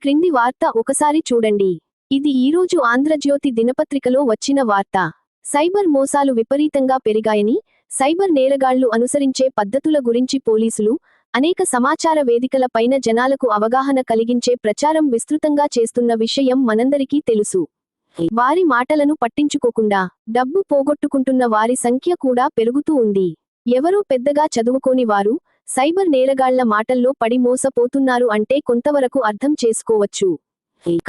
క్రింది వార్త ఒకసారి చూడండి. ఇది ఈరోజు ఆంధ్రజ్యోతి దినపత్రికలో వచ్చిన వార్త. సైబర్ మోసాలు విపరీతంగా పెరిగాయని, సైబర్ నేరగాళ్లు అనుసరించే పద్ధతుల గురించి పోలీసులు అనేక సమాచార వేదికల పైన జనాలకు అవగాహన కలిగించే ప్రచారం విస్తృతంగా చేస్తున్న విషయం మనందరికీ తెలుసు. వారి మాటలను పట్టించుకోకుండా డబ్బు పోగొట్టుకుంటున్న వారి సంఖ్య కూడా పెరుగుతూ ఉంది. ఎవరూ పెద్దగా చదువుకోని వారు సైబర్ నేరగాళ్ల మాటల్లో పడి మోసపోతున్నారు అంటే కొంతవరకు అర్థం చేసుకోవచ్చు.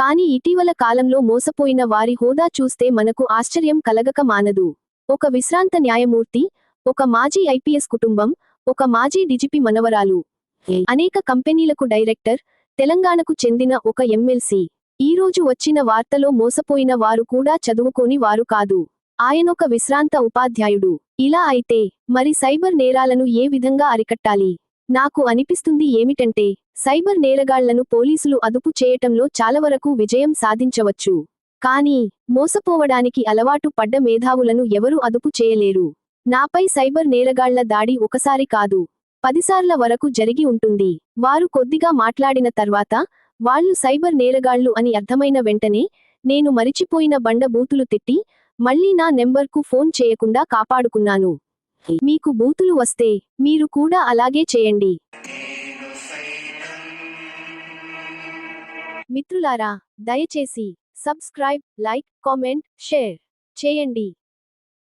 కానీ ఇటీవల కాలంలో మోసపోయిన వారి హోదా చూస్తే మనకు ఆశ్చర్యం కలగక మానదు. ఒక విశ్రాంత న్యాయమూర్తి, ఒక మాజీ ఐపీఎస్ కుటుంబం, ఒక మాజీ డీజీపీ మనవరాలు, అనేక కంపెనీలకు డైరెక్టర్, తెలంగాణకు చెందిన ఒక ఎమ్మెల్సీ. ఈరోజు వచ్చిన వార్తలో మోసపోయిన వారు కూడా చదువుకోని వారు కాదు. ఆయనొక విశ్రాంత ఉపాధ్యాయుడు. ఇలా అయితే మరి సైబర్ నేరాలను ఏ విధంగా అరికట్టాలి? నాకు అనిపిస్తుంది ఏమిటంటే, సైబర్ నేరగాళ్లను పోలీసులు అదుపు చేయటంలో చాలావరకు విజయం సాధించవచ్చు. కానీ మోసపోవడానికి అలవాటు పడ్డ మేధావులను ఎవరూ అదుపు చేయలేరు. నాపై సైబర్ నేరగాళ్ల దాడి ఒకసారి కాదు, 10 సార్ల వరకు జరిగి ఉంటుంది. వారు కొద్దిగా మాట్లాడిన తర్వాత వాళ్ళు సైబర్ నేరగాళ్లు అని అర్థమైన వెంటనే నేను మరిచిపోయిన బండ బూతులు తిట్టి మళ్ళీ నా నెంబర్కు ఫోన్ చేయకుండా కాపాడుకున్నాను. మీకు బూతులు వస్తే మీరు కూడా అలాగే చేయండి. మిత్రులారా, దయచేసి సబ్స్క్రైబ్, లైక్, కామెంట్, షేర్ చేయండి.